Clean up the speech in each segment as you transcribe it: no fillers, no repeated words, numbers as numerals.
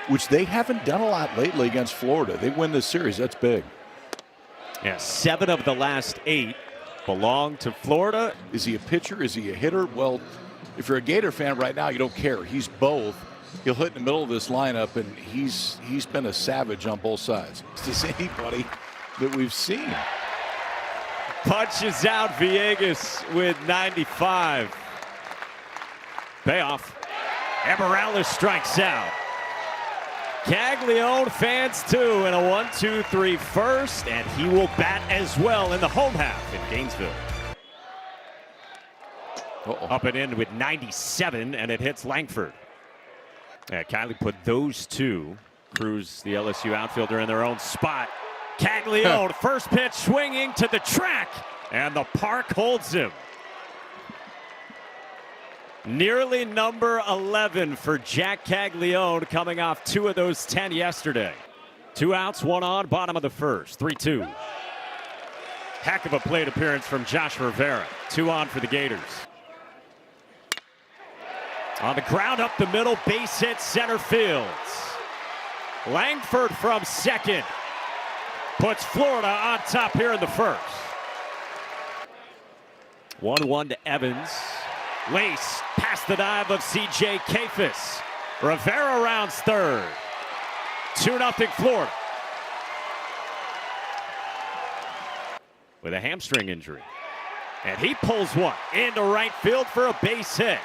which they haven't done a lot lately against Florida. They win this series. That's big. Yeah, 7 of the last 8 belong to Florida. Is he a pitcher? Is he a hitter? Well, if you're a Gator fan right now, you don't care. He's both. He'll hit in the middle of this lineup, and he's been a savage on both sides. As anybody that we've seen. Punches out Villegas with 95. Payoff. And Morales strikes out. Caglione fans too in a 1-2-3 first, and he will bat as well in the home half in Gainesville. Up and in with 97, and it hits Langford. Yeah, Kylie put those two, Cruz, the LSU outfielder, in their own spot. Caglione, first pitch swinging to the track, and the park holds him. Nearly number 11 for Jack Caglione, coming off 2 of those 10 yesterday. 2 outs, 1 on, bottom of the first, 3-2. Heck of a plate appearance from Josh Rivera. 2 on for the Gators. On the ground up the middle, base hit center field. Langford from second puts Florida on top here in the first. 1-1 to Evans. Lace past the dive of C.J. Kafis. Rivera rounds third. 2-0 Florida. With a hamstring injury. And he pulls one into right field for a base hit.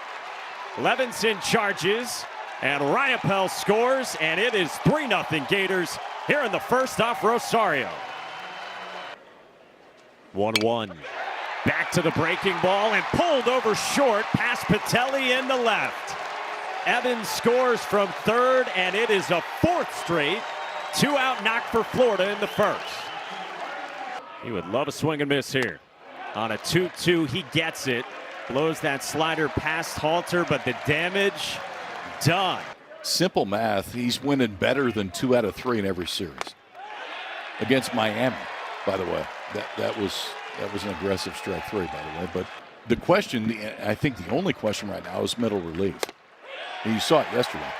Levinson charges, and Riopelle scores, and it is 3-0 Gators here in the first off Rosario. 1-1. Back to the breaking ball and pulled over short past Patelli in the left. Evans scores from third, and it is a 4th straight 2-out knock for Florida in the first. He would love a swing and miss here. On a 2-2, he gets it. Blows that slider past Halter, but the damage done. Simple math, he's winning better than 2 out of 3 in every series. Against Miami, by the way. That was an aggressive strike 3, by the way. But the question, I think the only question right now is middle relief. And you saw it yesterday.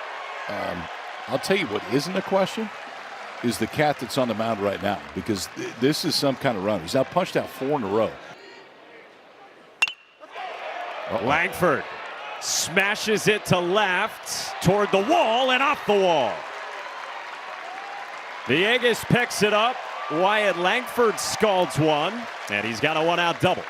I'll tell you what isn't a question is the cat that's on the mound right now, because this is some kind of run. He's now punched out 4 in a row. Langford smashes it to left toward the wall and off the wall. Villegas picks it up. Wyatt Langford scalds one, and he's got a 1-out double.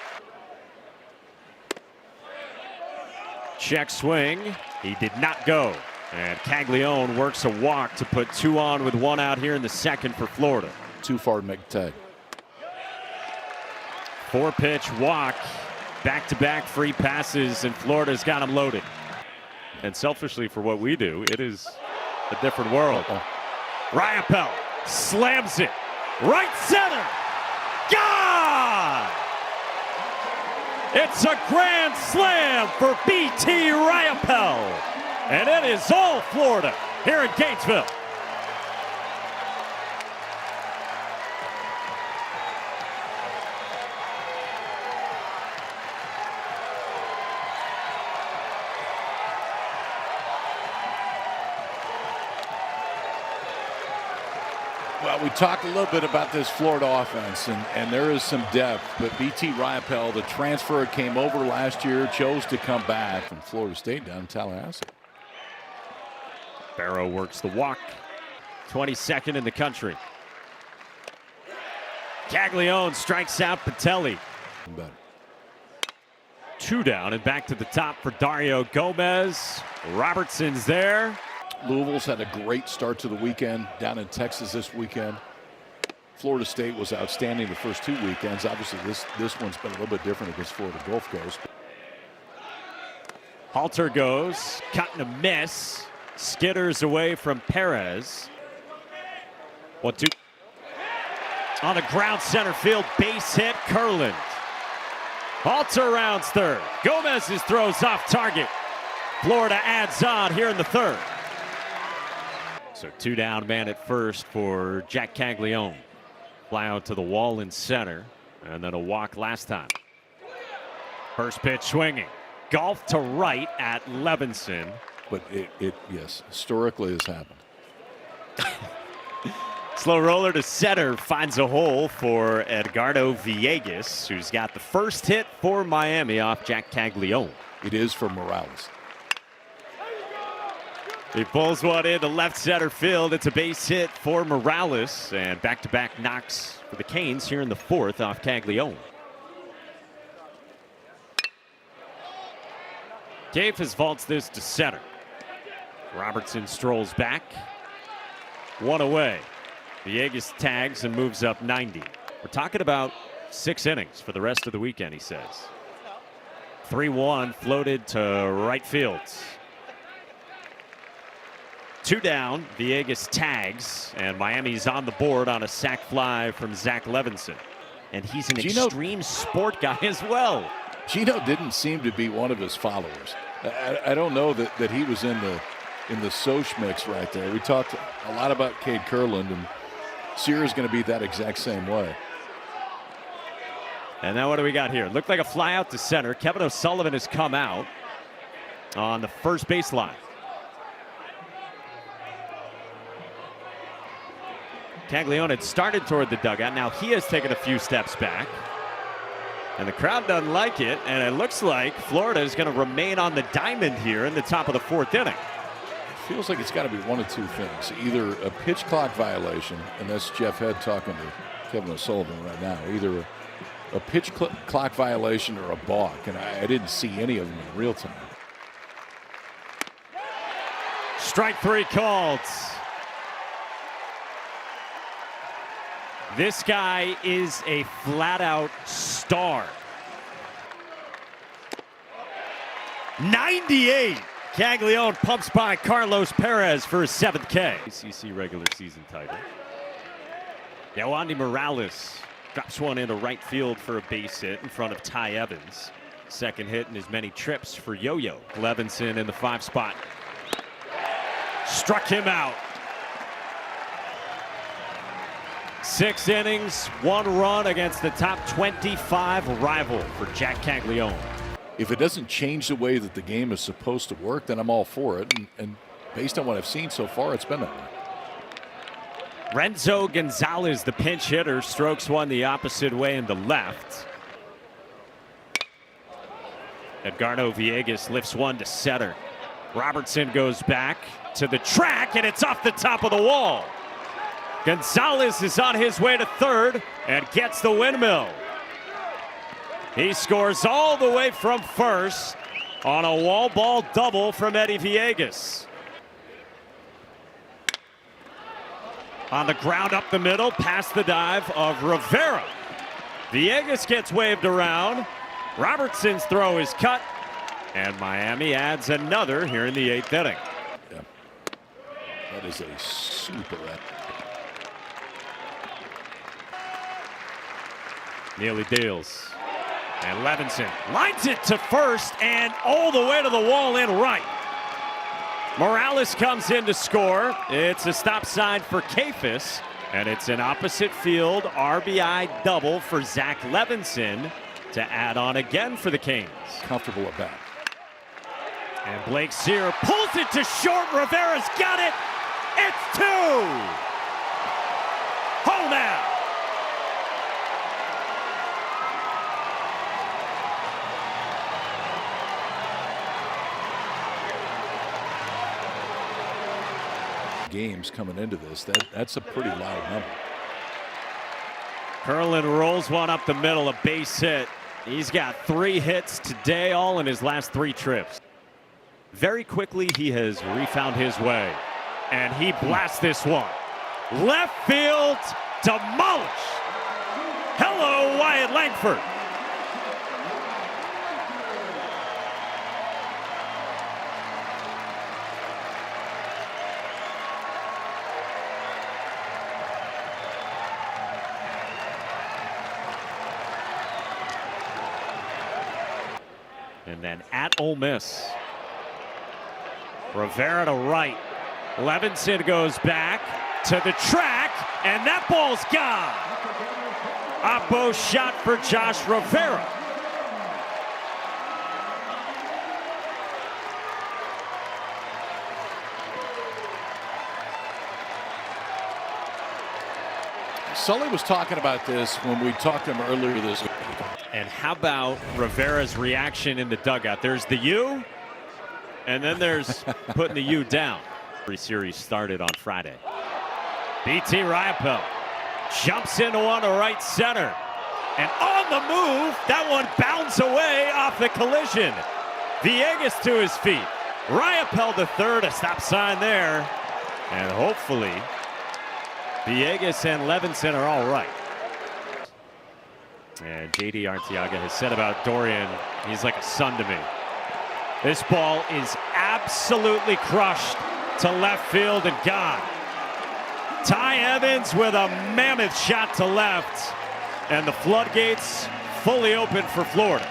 Check swing. He did not go. And Caglione works a walk to put 2 on with 1 out here in the second for Florida. Too far to make a tag. 4-pitch walk. Back-to-back free passes, and Florida's got him loaded. And selfishly for what we do, it is a different world. Riopelle slams it. Right center. Gone! It's a grand slam for B.T. Riopelle. And it is all Florida here in Gainesville. Well, we talked a little bit about this Florida offense, and there is some depth, but B.T. Riopelle, the transfer, came over last year, chose to come back from Florida State down in Tallahassee. Barrow works the walk. 22nd in the country. Caglione strikes out Patelli. Better. 2 down and back to the top for Dario Gomez. Robertson's there. Louisville's had a great start to the weekend down in Texas this weekend. Florida State was outstanding the first 2 weekends. Obviously, this one's been a little bit different against Florida Gulf Coast. Halter goes, cut and a miss. Skitters away from Perez. 1-2. On the ground center field, base hit, Kurland. Halter rounds third. Gomez's throws off target. Florida adds on here in the third. So 2 down, man at first for Jack Caglione. Fly out to the wall in center, and then a walk last time. First pitch swinging. Golf to right at Levinson. But it yes, historically has happened. Slow roller to center finds a hole for Edgardo Villegas, who's got the first hit for Miami off Jack Caglione. It is for Morales. He pulls one into left center field. It's a base hit for Morales, and back-to-back knocks for the Canes here in the fourth off Caglione. Davis vaults this to center. Robertson strolls back. One away. Villegas tags and moves up 90. We're talking about 6 innings for the rest of the weekend, he says. 3-1 floated to right field. 2 down. Villegas tags, and Miami's on the board on a sac fly from Zach Levinson. And he's an extreme sport guy as well. Gino didn't seem to be one of his followers. I don't know that he was in the Soch mix right there. We talked a lot about Cade Kurland, and Sear's going to be that exact same way. And now what do we got here? Looked like a fly out to center. Kevin O'Sullivan has come out on the first baseline. Caglione had started toward the dugout. Now he has taken a few steps back. And the crowd doesn't like it. And it looks like Florida is going to remain on the diamond here in the top of the 4th inning. Feels like it's got to be one of 2 things. Either a pitch clock violation, and that's Jeff Head talking to Kevin O'Sullivan right now. Either a pitch clock violation or a balk, and I didn't see any of them in real time. Strike 3 called. This guy is a flat-out star. 98. Caglione pumps by Carlos Perez for his 7th K. ACC regular season title. Yoandy Morales drops one into right field for a base hit in front of Ty Evans. Second hit in as many trips for Yo-Yo. Levinson in the 5 spot. Struck him out. 6 innings, 1 run against the top 25 rival for Jack Caglione. If it doesn't change the way that the game is supposed to work, then I'm all for it. And based on what I've seen so far, it's been that way. Renzo Gonzalez, the pinch hitter, strokes one the opposite way in the left. Edgardo Villegas lifts one to center. Robertson goes back to the track, and it's off the top of the wall. Gonzalez is on his way to third and gets the windmill. He scores all the way from first on a wall ball double from Eddie Villegas. On the ground up the middle, past the dive of Rivera. Villegas gets waved around. Robertson's throw is cut, and Miami adds another here in the 8th inning. Yeah. That is a super effort. Neely deals. And Levinson lines it to first and all the way to the wall in right. Morales comes in to score. It's a stop sign for Kafis, and it's an opposite field RBI double for Zach Levinson to add on again for the Kings. Comfortable at bat. And Blake Sear pulls it to short. Rivera's got it. It's 2. Home out. Games coming into this, that's a pretty loud number. Kurland rolls one up the middle, a base hit. He's got 3 hits today, all in his last 3 trips. Very quickly, he has refound his way, and he blasts this one. Left field, demolish. Hello, Wyatt Langford. And then at Ole Miss, Rivera to right. Levinson goes back to the track, and that ball's gone. Oppo shot for Josh Rivera. Sully was talking about this when we talked to him earlier this week. And how about Rivera's reaction in the dugout? There's the U, and then there's putting the U down. Series started on Friday. BT Riopelle jumps into one to right center. And on the move, that one bounds away off the collision. Villegas to his feet. Riopelle the third, a stop sign there. And hopefully, Villegas and Levinson are all right. And J.D. Arteaga has said about Dorian, he's like a son to me. This ball is absolutely crushed to left field and gone. Ty Evans with a mammoth shot to left. And the floodgates fully open for Florida.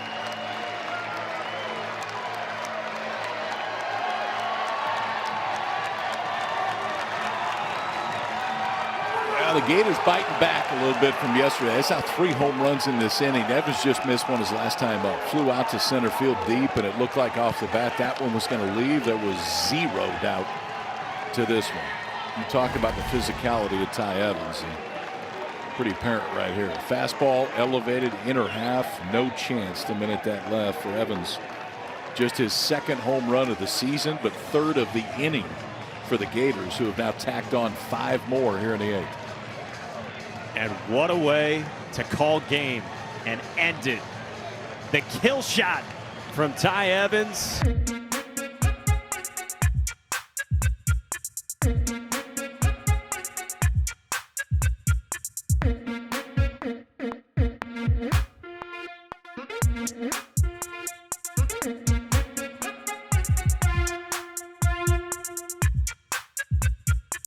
Well, the Gators biting back a little bit from yesterday. They saw 3 home runs in this inning. Evans just missed one his last time up. Flew out to center field deep, and it looked like off the bat that one was going to leave. There was 0 doubt to this one. You talk about the physicality of Ty Evans. Pretty apparent right here. Fastball elevated inner half. No chance to minute that left for Evans. Just his 2nd home run of the season, but 3rd of the inning for the Gators, who have now tacked on 5 more here in the 8th. And what a way to call game and end it. The kill shot from Ty Evans.